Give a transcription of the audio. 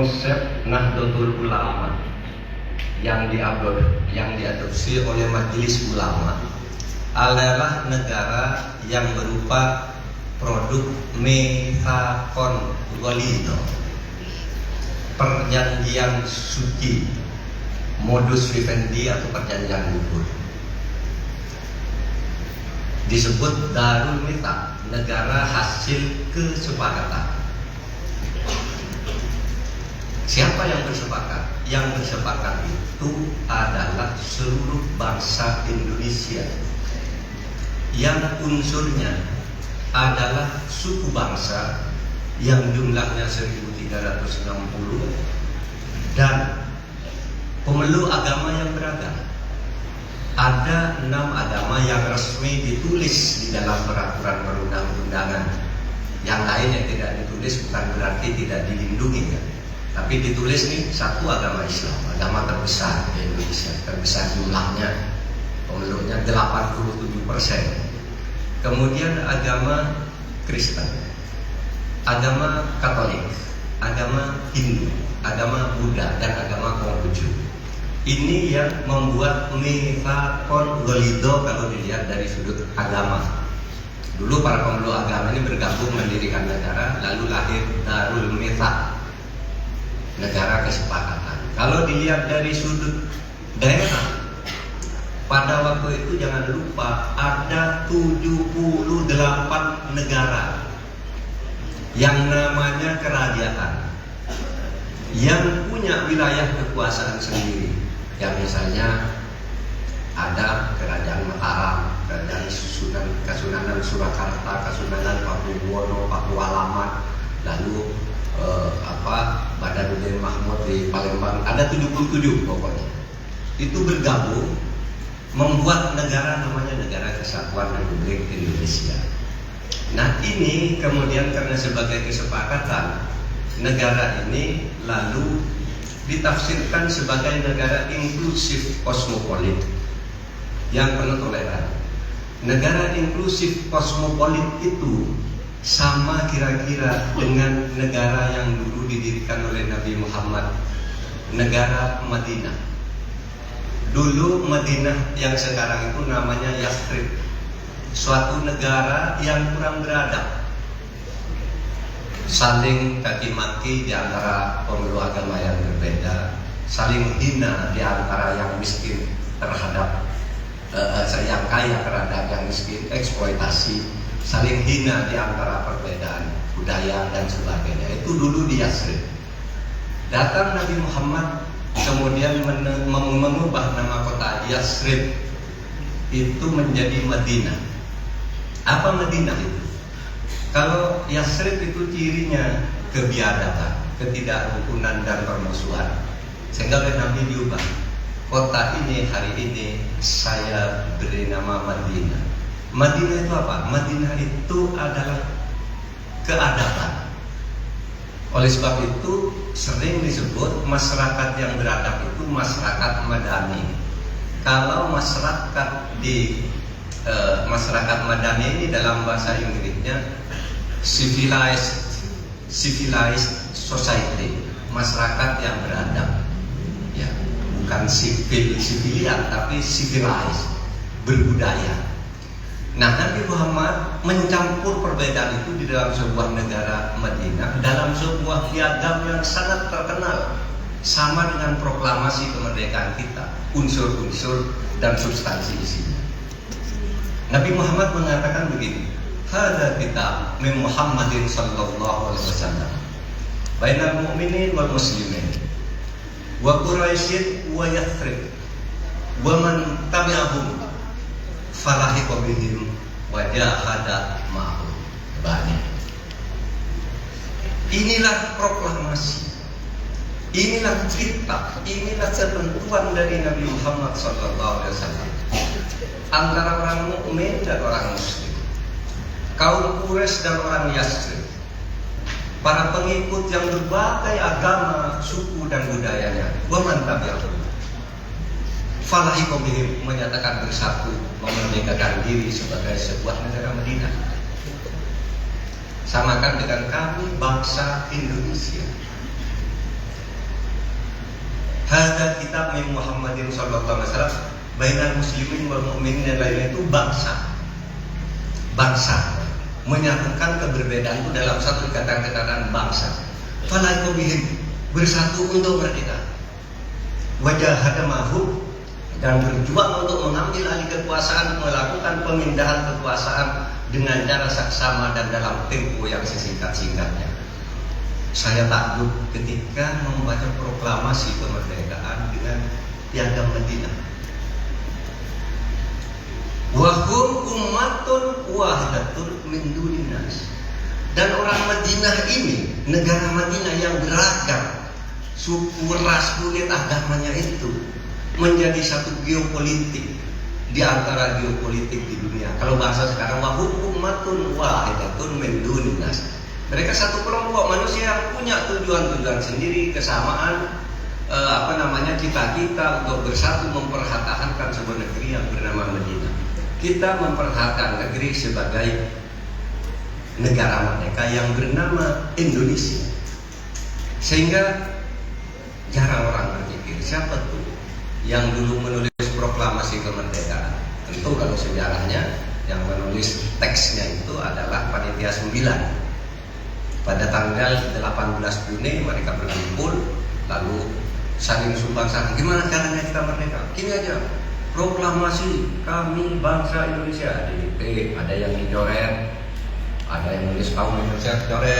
konsep Nahdlatul Ulama yang diadopsi oleh Majelis Ulama adalah negara yang berupa produk mitsaqon ghalidh, perjanjian suci, modus vivendi atau perjanjian luhur. Disebut Darul Mitsaq, negara hasil kesepakatan. Siapa yang bersepakat? Yang bersepakat itu adalah seluruh bangsa Indonesia, yang unsurnya adalah suku bangsa yang jumlahnya 1360 dan pemeluk agama yang beragam. Ada 6 agama yang resmi ditulis di dalam peraturan perundang-undangan. Yang lain yang tidak ditulis bukan berarti tidak dilindungi ya. Tapi ditulis nih, satu agama Islam, agama terbesar di Indonesia, terbesar jumlahnya, pemeluknya 87%. Kemudian agama Kristen, agama Katolik, agama Hindu, agama Buddha, dan agama Konghucu. Ini yang membuat mitsaqon ghalidh kalau dilihat dari sudut agama. Dulu para pemeluk agama ini bergabung mendirikan negara, lalu lahir Darul Mitsaq, negara kesepakatan. Kalau dilihat dari sudut daerah, pada waktu itu jangan lupa ada 78 negara yang namanya kerajaan yang punya wilayah kekuasaan sendiri. Yang misalnya ada Kerajaan Mataram, Kerajaan Kasunanan Surakarta, Kasunanan Pakubuwono, Pakualaman, lalu Badaruddin Mahmud di Palembang. Ada 77 pokoknya. Itu bergabung membuat negara namanya Negara Kesatuan Republik Indonesia. Nah ini kemudian karena sebagai kesepakatan, negara ini lalu ditafsirkan sebagai negara inklusif kosmopolit yang penuh toleran. Negara inklusif kosmopolit itu sama kira-kira dengan negara yang dulu didirikan oleh Nabi Muhammad, negara Madinah. Dulu Madinah yang sekarang itu namanya Yathrib, suatu negara yang kurang beradab, saling caci maki di antara pemeluk agama yang berbeda, saling hina di antara yang miskin terhadap yang kaya terhadap yang miskin, eksploitasi, saling hina di antara perbedaan budaya dan sebagainya. Itu dulu di Yathrib. Datang Nabi Muhammad kemudian mengubah nama kota Yathrib itu menjadi Madinah. Apa Madinah itu? Kalau Yathrib itu cirinya kebiadaban, ketidakrukunan dan permusuhan, sehingga oleh Nabi diubah. Kota ini hari ini saya beri nama Madinah. Madinah itu apa? Madinah itu adalah keadaban. Oleh sebab itu sering disebut masyarakat yang beradab itu masyarakat madani. Kalau masyarakat di masyarakat madani ini dalam bahasa Inggrisnya civilized society, masyarakat yang beradab, ya, bukan sivilian tapi civilized, berbudaya. Nah, Nabi Muhammad mencampur perbedaan itu di dalam sebuah negara Madinah, dalam sebuah piagam yang sangat terkenal, sama dengan proklamasi kemerdekaan kita, unsur-unsur dan substansi isinya. Nabi Muhammad mengatakan begini, hadza kitab min Muhammadin sallallahu alaihi wasallam bainal mu'minin wal muslimin wa Quraisyin wa Yathrib wa man tabi'ahum falahiqa bihim wa jahada ma'hum. Banyak. Inilah proklamasi, inilah kitab, inilah ketentuan dari Nabi Muhammad sallallahu alaihi wasallam antara orang mukmin dan orang muslim, kaum Quraisy dan orang Yathrib, para pengikut yang berbagai agama, suku dan budayanya. Wa man tabi'ahum falahiqa bihim, menyatakan bersatu, memerdekakan diri sebagai sebuah negara Madinah. Samakan dengan kami bangsa Indonesia. Hadza kitab min Muhammadin sallallahu alaihi wasallam bainal muslimin wal mu'minin, dan lainnya itu bangsa menyatukan keberbedaan itu dalam satu ikatan bangsa. Fala bihim, bersatu untuk merdeka. Wajahada mahub, dan berjuang untuk mengambil alih kekuasaan, melakukan pemindahan kekuasaan dengan cara saksama dan dalam tempo yang sesingkat-singkatnya. Saya takjub ketika membaca proklamasi kemerdekaan dengan piagam Madinah. Wahum ummatun wahidatun min dunin nas. Dan orang Madinah ini, negara Madinah yang beragam suku, ras, kulit, agamanya itu menjadi satu geopolitik di antara geopolitik di dunia. Kalau bahasa sekarang, wahum ummatun wahidatun min dunin nas. Mereka satu kelompok manusia yang punya tujuan-tujuan sendiri, kesamaan cita-cita untuk bersatu mempertahankan sebuah negeri yang bernama Madinah. Kita mempertahankan negeri sebagai negara merdeka yang bernama Indonesia. Sehingga jarang orang berpikir siapa tuh yang dulu menulis proklamasi kemerdekaan. Tentu kalau sejarahnya yang menulis teksnya itu adalah Panitia 9. Pada tanggal 18 Juni mereka berkumpul, lalu saling sumbang-sang, gimana caranya kita merdeka? Gini aja, proklamasi kami bangsa Indonesia. Ada yang dicoret, ada yang nulis kaum Indonesia coret.